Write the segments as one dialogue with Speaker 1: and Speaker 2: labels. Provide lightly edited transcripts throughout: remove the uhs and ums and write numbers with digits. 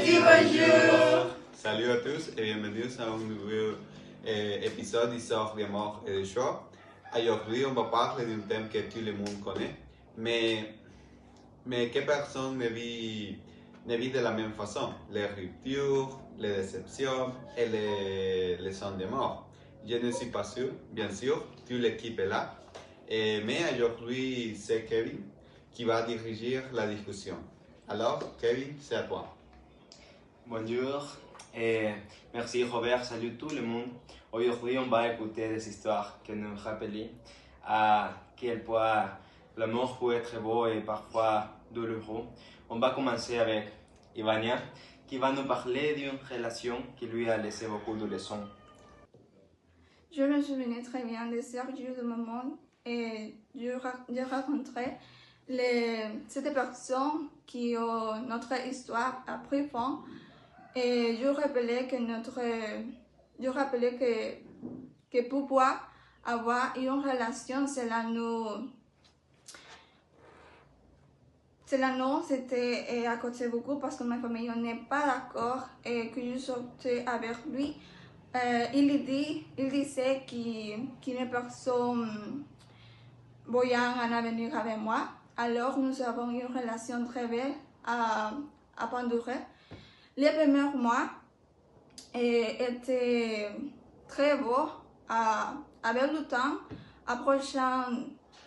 Speaker 1: dis bonjour.
Speaker 2: Salut à tous et bienvenue à un nouveau épisode d'Histoire d'amour et de choix. Aujourd'hui, on va parler d'un thème que tout le monde connaît, mais que personne ne vit de la même façon. Les ruptures, les déceptions et les leçons de mort. Je ne suis pas sûr, bien sûr, toute l'équipe est là, mais aujourd'hui, c'est Kevin qui va diriger la discussion. Alors, Kevin, c'est à toi.
Speaker 3: Bonjour et merci Robert, salut tout le monde. Aujourd'hui, on va écouter des histoires qui nous rappellent à quel point l'amour peut être beau et parfois douloureux. On va commencer avec Ivania qui va nous parler d'une relation qui lui a laissé beaucoup de leçons.
Speaker 4: Je me souvenais très bien de Sergio de moment et je rencontrais cette personne qui ont notre histoire a pris fin et je rappelais que pour pouvoir avoir une relation, cela nous c'était à côté beaucoup parce que ma famille n'est pas d'accord et que je sortais avec lui. Il disait qu'une personne voyant un avenir avec moi. Alors nous avons une relation très belle à pendurer. Les premiers mois étaient très beaux. Avec le temps, approchant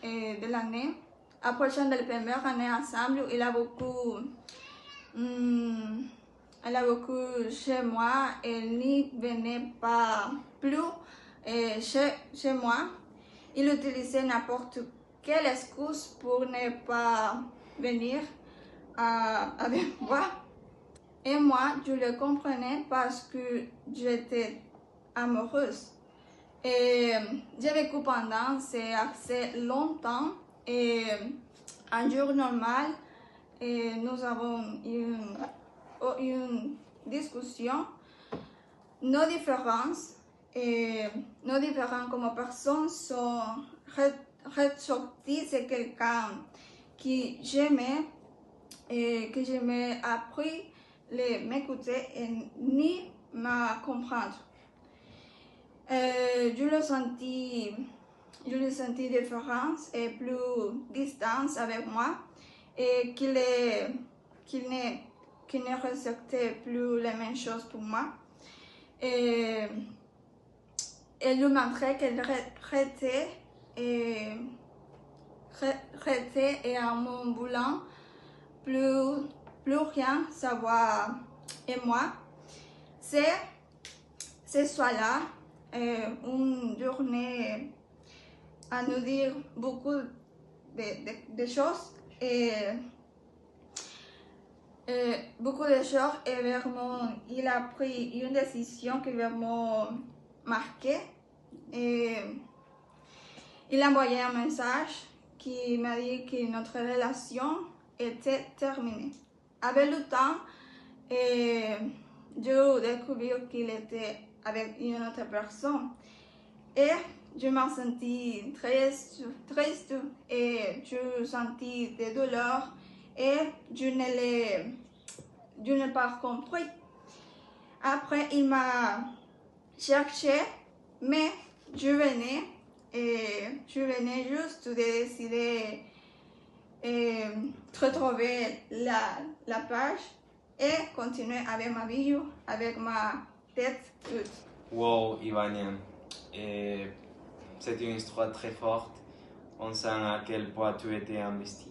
Speaker 4: de l'année, approchant de la première année ensemble, il a beaucoup chez moi. Il n'y venait pas plus chez moi. Il utilisait n'importe quelle excuse pour ne pas venir avec moi. Et moi, je le comprenais parce que j'étais amoureuse. Et j'ai vécu pendant assez longtemps. Et un jour normal, et nous avons une discussion. Nos différences comme personnes sont ressorties. C'est quelqu'un que j'aimais et que j'aimais appris m'écouter et ni me comprendre. Je le sentis différence et plus distance avec moi et qu'il ne respectait plus les mêmes choses pour moi. Et lui montrait qu'elle regrettait et en mon voulant plus rien savoir et moi. C'est soir-là, une journée à nous dire beaucoup de choses et beaucoup de choses et vraiment il a pris une décision qui vraiment marqué et il a envoyé un message qui m'a dit que notre relation était terminée. Avec le temps, je découvert qu'il était avec une autre personne et je me sentis triste et je sentis des douleurs et je n'ai pas compris. Après, il m'a cherché, mais je venais juste de décider retrouver la page et continuer avec ma vie, avec ma tête haute.
Speaker 3: Wow, Ivania, c'est une histoire très forte. On sent à quel point tu étais investi.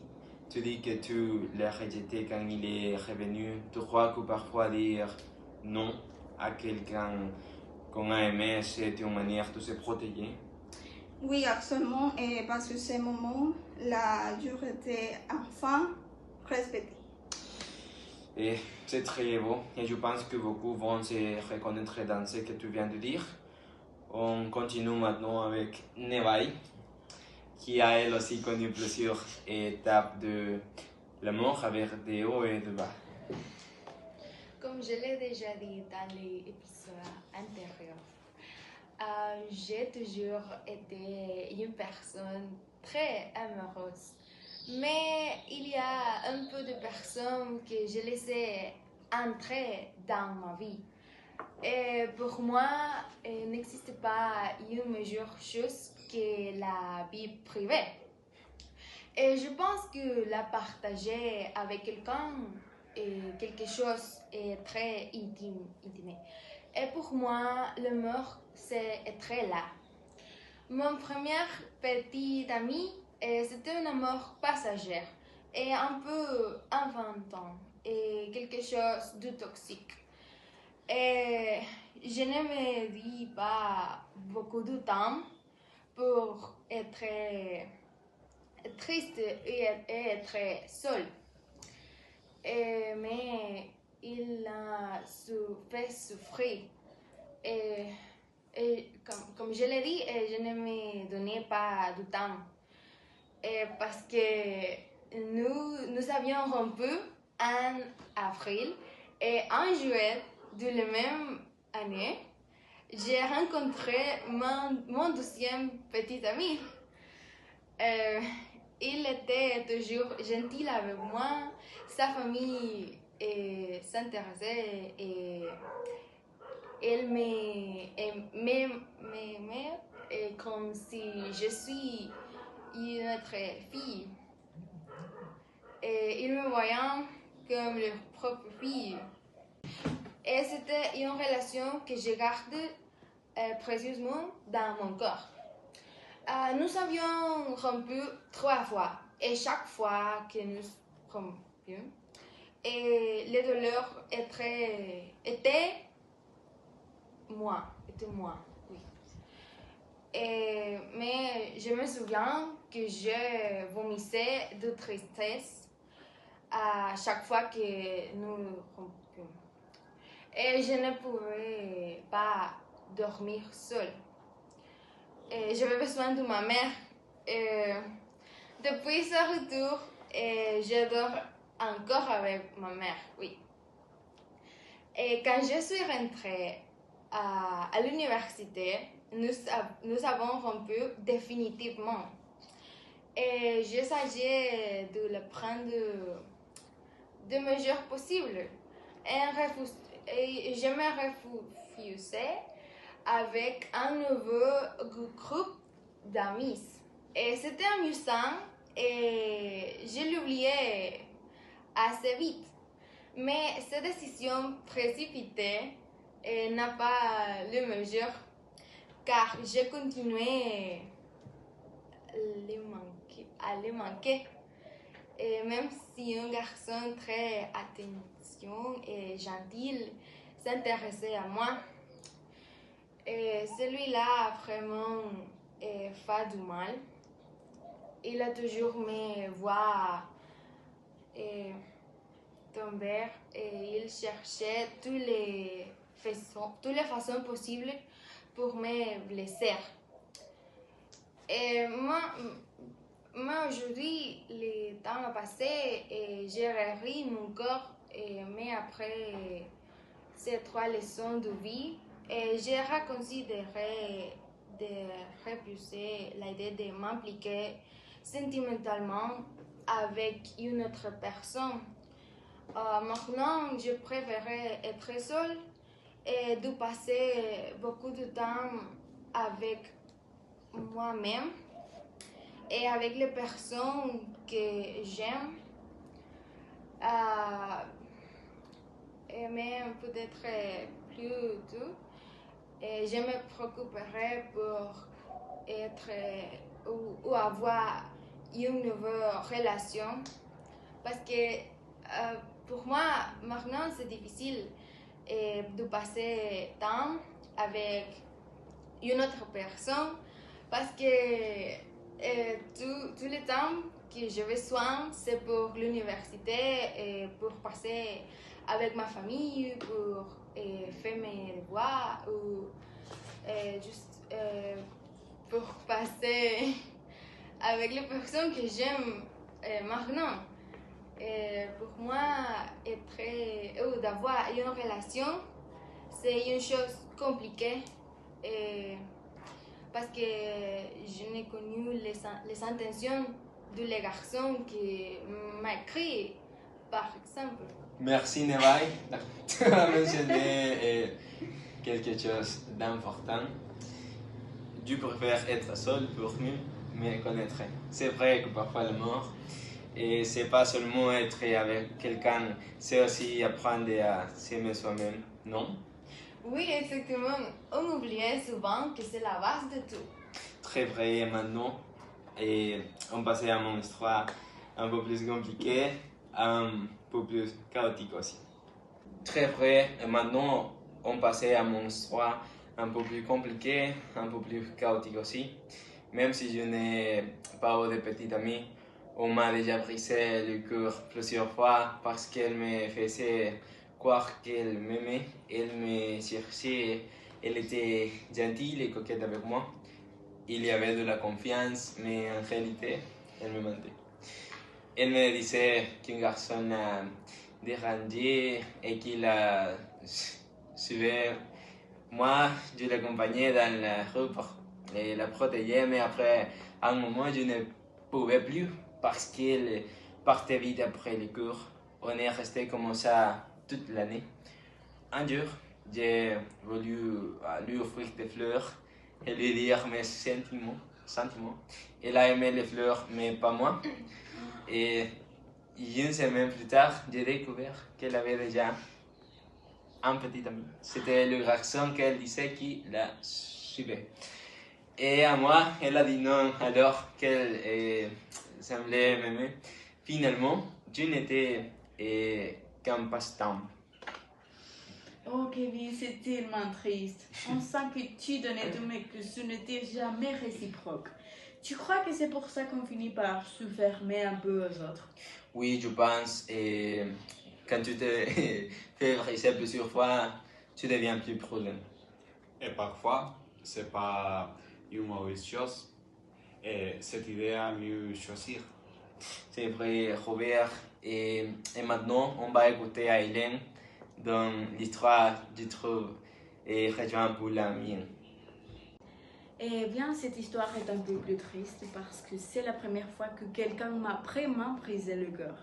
Speaker 3: Tu dis que tu l'as rejeté quand il est revenu. Tu crois que parfois dire non à quelqu'un qu'on a aimé, c'est une manière de se protéger?
Speaker 4: Oui, absolument, et parce que ces moments, la durée était enfin respectée.
Speaker 3: Et c'est très beau, et je pense que beaucoup vont se reconnaître dans ce que tu viens de dire. On continue maintenant avec Nevaï, qui a elle aussi connu plusieurs étapes de l'amour avec des hauts et des bas.
Speaker 1: Comme je l'ai déjà dit dans les épisodes antérieurs, j'ai toujours été une personne très amoureuse. Mais il y a un peu de personnes que je laissais entrer dans ma vie. Et pour moi, il n'existe pas une meilleure chose que la vie privée. Et je pense que la partager avec quelqu'un est quelque chose est très intime. Et pour moi, l'amour, c'est être là. Mon premier petit ami, c'était un amour passager et un peu inventant et quelque chose de toxique. Et je ne me dis pas beaucoup de temps pour être triste et être seul. Mais il a fait souffrir. Et comme je l'ai dit, je ne me donnais pas de temps. Parce que nous avions rompu en avril et en juillet de la même année, j'ai rencontré mon deuxième petit ami. Il était toujours gentil avec moi, sa famille s'intéressait et elle m'aimait comme si je suis une autre fille. Et ils me voyaient comme leur propre fille. Et c'était une relation que je garde précieusement dans mon corps. Nous avions rompu 3 fois et chaque fois que nous rompions, et les douleurs étaient moi, oui. Mais je me souviens que je vomissais de tristesse à chaque fois que nous rompions. Et je ne pouvais pas dormir seule. J'avais besoin de ma mère. Depuis ce retour, je dors encore avec ma mère, oui. Et quand je suis rentrée à l'université, nous avons rompu définitivement. Et j'essayais de le prendre de mesures possibles. Et je me refusais avec un nouveau groupe d'amis. Et c'était amusant et je l'oubliais assez vite. Mais cette décision précipitée n'a pas le mesure car j'ai continué à les manquer. Et même si un garçon très attention et gentil s'intéressait à moi, et celui-là vraiment fait du mal. Il a toujours me voir tomber et il cherchait toutes les façons possibles pour me blesser. Et moi aujourd'hui, le temps a passé et j'ai repris mon corps, mais après ces 3 leçons de vie, j'ai reconsidéré de repousser l'idée de m'impliquer sentimentalement avec une autre personne. Maintenant, je préférais être seule et de passer beaucoup de temps avec moi-même et avec les personnes que j'aime. Et même peut-être plus tôt, je me préoccuperai pour être ou avoir une nouvelle relation parce que pour moi maintenant c'est difficile de passer temps avec une autre personne parce que tout le temps que j'ai besoin c'est pour l'université et pour passer avec ma famille, pour faire mes devoirs ou juste pour passer avec les personnes que j'aime maintenant. Pour moi, d'avoir une relation, c'est une chose compliquée parce que je n'ai connu les intentions de les garçons qui m'ont écrit, par exemple.
Speaker 3: Merci Nevaï. Tu as mentionné quelque chose d'important. Je préfère être seul pour mieux me connaître. C'est vrai que parfois la mort, et c'est pas seulement être avec quelqu'un, c'est aussi apprendre à s'aimer soi-même, non?
Speaker 1: Oui, exactement. On oubliait souvent que c'est la base de tout.
Speaker 3: Très vrai maintenant. Et on passait à mon histoire un peu plus compliquée, un peu plus chaotique aussi. Très vrai. Et maintenant, on passait à mon histoire un peu plus compliquée, un peu plus chaotique aussi. Même si je n'ai pas eu de petite amie, on m'a déjà brisé le cœur plusieurs fois parce qu'elle me faisait croire qu'elle m'aimait, elle me cherchait, elle était gentille et coquette avec moi. Il y avait de la confiance, mais en réalité, elle me mentait. Elle me disait qu'un garçon a dérangé et qu'il la suivait. Moi, je l'accompagnais dans la rue pour la protéger, mais après un moment, je ne pouvais plus parce qu'elle partait vite après les cours. On est resté comme ça toute l'année. Un jour, j'ai voulu lui offrir des fleurs et lui dire mes sentiments. Elle a aimé les fleurs, mais pas moi. Et une semaine plus tard, j'ai découvert qu'elle avait déjà un petit ami. C'était le garçon qu'elle disait qui la suivait. Et à moi, elle a dit non alors qu'elle semblait m'aimer. Finalement, je n'étais qu'un passe-temps.
Speaker 5: Oh Kevin, c'est tellement triste. On sent que tu donnais tout mais que ce n'était jamais réciproque. Tu crois que c'est pour ça qu'on finit par se fermer un peu aux autres?
Speaker 3: Oui, je pense. Et quand tu te fais briser plusieurs fois, tu deviens plus prudent.
Speaker 2: Et parfois, c'est pas une mauvaise chose. Et cette idée à mieux choisir.
Speaker 3: C'est vrai, Robert. Et maintenant, on va écouter Hélène dans l'histoire du trouve et rejoint pour la mienne.
Speaker 5: Eh bien, cette histoire est un peu plus triste parce que c'est la première fois que quelqu'un m'a vraiment brisé le cœur.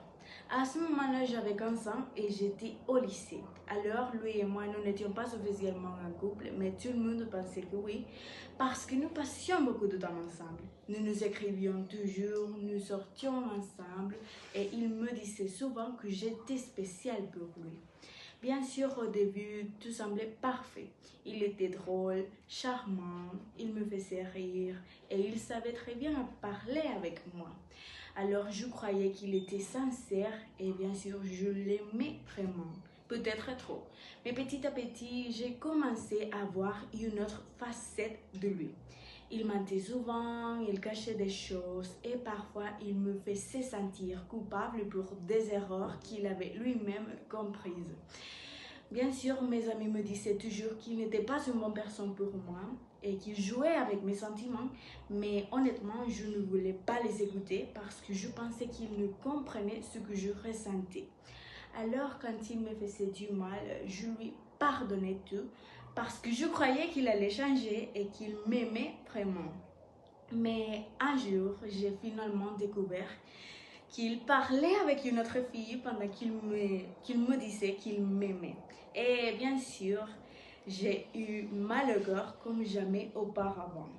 Speaker 5: À ce moment-là, j'avais 15 ans et j'étais au lycée. Alors, lui et moi, nous n'étions pas officiellement un couple, mais tout le monde pensait que oui, parce que nous passions beaucoup de temps ensemble. Nous nous écrivions toujours, nous sortions ensemble et il me disait souvent que j'étais spéciale pour lui. Bien sûr, au début, tout semblait parfait. Il était drôle, charmant, il me faisait rire et il savait très bien parler avec moi. Alors je croyais qu'il était sincère et bien sûr je l'aimais vraiment, peut-être trop. Mais petit à petit j'ai commencé à voir une autre facette de lui. Il mentait souvent, il cachait des choses et parfois il me faisait sentir coupable pour des erreurs qu'il avait lui-même comprises. Bien sûr, mes amis me disaient toujours qu'il n'était pas une bonne personne pour moi et qu'il jouait avec mes sentiments, mais honnêtement, je ne voulais pas les écouter parce que je pensais qu'ils ne comprenaient ce que je ressentais. Alors, quand il me faisait du mal, je lui pardonnais tout parce que je croyais qu'il allait changer et qu'il m'aimait vraiment. Mais un jour, j'ai finalement découvert qu'il parlait avec une autre fille pendant qu'il me disait qu'il m'aimait. Et bien sûr, j'ai eu mal au cœur comme jamais auparavant.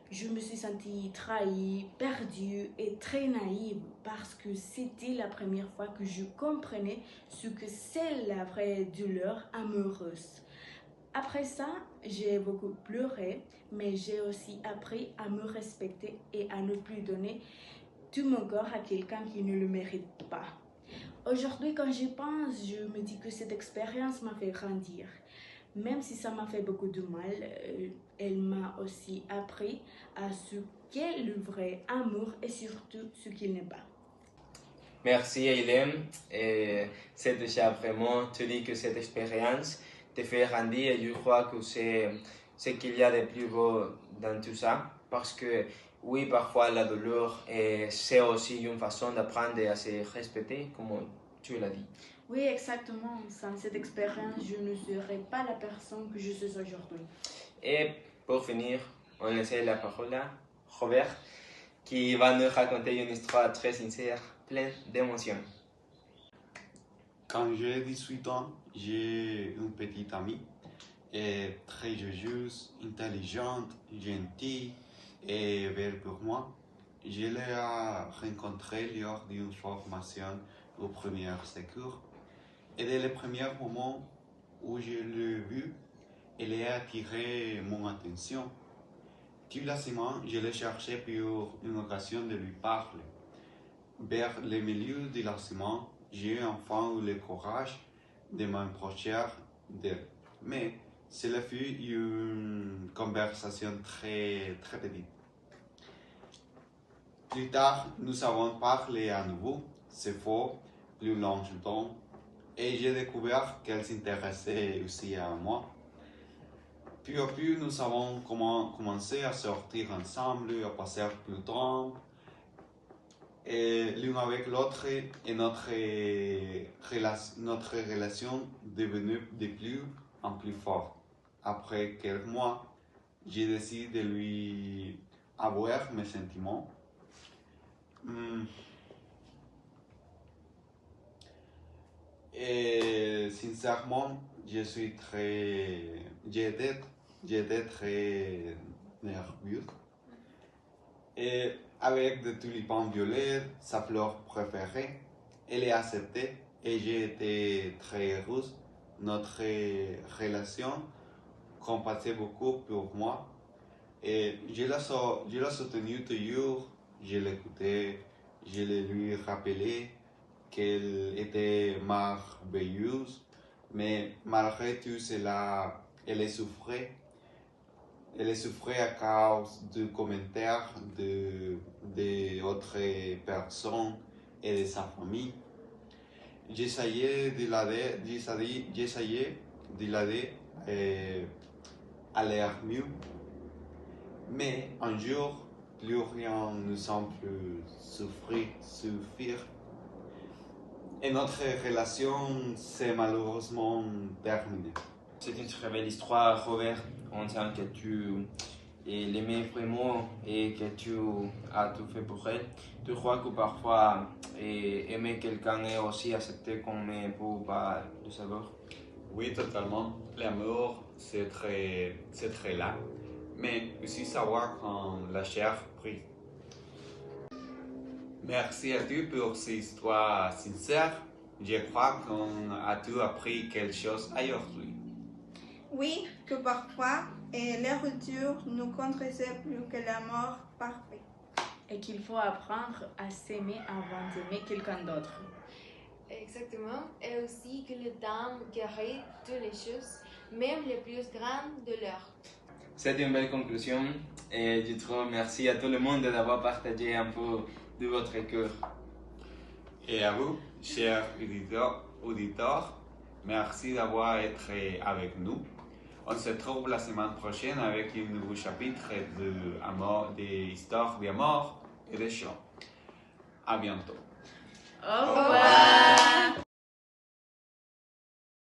Speaker 5: Je me suis sentie trahie, perdue et très naïve parce que c'était la première fois que je comprenais ce que c'est la vraie douleur amoureuse. Après ça, j'ai beaucoup pleuré, mais j'ai aussi appris à me respecter et à ne plus donner tout mon corps à quelqu'un qui ne le mérite pas. Aujourd'hui, quand j'y pense, je me dis que cette expérience m'a fait grandir. Même si ça m'a fait beaucoup de mal, elle m'a aussi appris à ce qu'est le vrai amour et surtout ce qu'il n'est pas.
Speaker 3: Merci Hélène. C'est déjà vraiment, tu dis que cette expérience te fait grandir et je crois que c'est ce qu'il y a de plus beau dans tout ça. Parce que oui, parfois la douleur, c'est aussi une façon d'apprendre à se respecter, comme tu l'as dit.
Speaker 5: Oui, exactement. Sans cette expérience, je ne serais pas la personne que je suis aujourd'hui.
Speaker 3: Et pour finir, on laisse la parole à Robert, qui va nous raconter une histoire très sincère, pleine d'émotions.
Speaker 2: Quand j'ai 18 ans, j'ai une petite amie, très joyeuse, intelligente, gentille et belle pour moi. Je l'ai rencontrée lors d'une formation au premier secours. Et dès le premier moment où je l'ai vue, elle a attiré mon attention. Tout lassement, je l'ai cherché pour une occasion de lui parler. Vers le milieu du lancement, j'ai enfin eu le courage de m'approcher d'elle. Mais cela fut une conversation très petite. Plus tard, nous avons parlé à nouveau, c'est faux, plus longtemps, et j'ai découvert qu'elle s'intéressait aussi à moi. Peu à peu, nous avons commencé à sortir ensemble, à passer plus de temps et l'une avec l'autre, et notre relation devenue de plus en plus forte. Après quelques mois, j'ai décidé de lui avouer mes sentiments. Et sincèrement, j'étais très nerveux. Et avec des tulipans violets, sa fleur préférée, elle est acceptée et j'ai été très heureuse. Notre relation comptait beaucoup pour moi et je l'ai soutenue toujours, je l'écoutais, je lui rappelais qu'elle était merveilleuse, mais malgré tout cela, elle souffrait. Elle souffrait à cause de commentaires d'autres personnes et de sa famille. J'essayais de l'aider à l'air mieux, mais un jour, plus rien ne semble suffire. Et notre relation s'est malheureusement terminée.
Speaker 3: C'est une très belle histoire, Robert. On sent que tu l'aimais vraiment et que tu as tout fait pour elle. Tu crois que parfois aimer quelqu'un est aussi accepter qu'on ne peut pas le savoir?
Speaker 2: Oui, totalement. L'amour, c'est très là, mais aussi savoir quand la chair prise. Merci à toi pour cette histoire sincère. Je crois qu'on a tout appris quelque chose aujourd'hui.
Speaker 4: Oui, que parfois, les ruptures nous contresaient plus que l'amour parfait.
Speaker 5: Et qu'il faut apprendre à s'aimer avant d'aimer quelqu'un d'autre.
Speaker 1: Exactement. Et aussi que le temps guérit toutes les choses, même les plus grandes douleurs.
Speaker 3: C'est une belle conclusion et je te remercie à tout le monde d'avoir partagé un peu de votre cœur.
Speaker 2: Et à vous, chers auditeurs, merci d'avoir été avec nous. On se retrouve la semaine prochaine avec un nouveau chapitre d'histoire d'amour et de chants. À bientôt.
Speaker 5: Au revoir.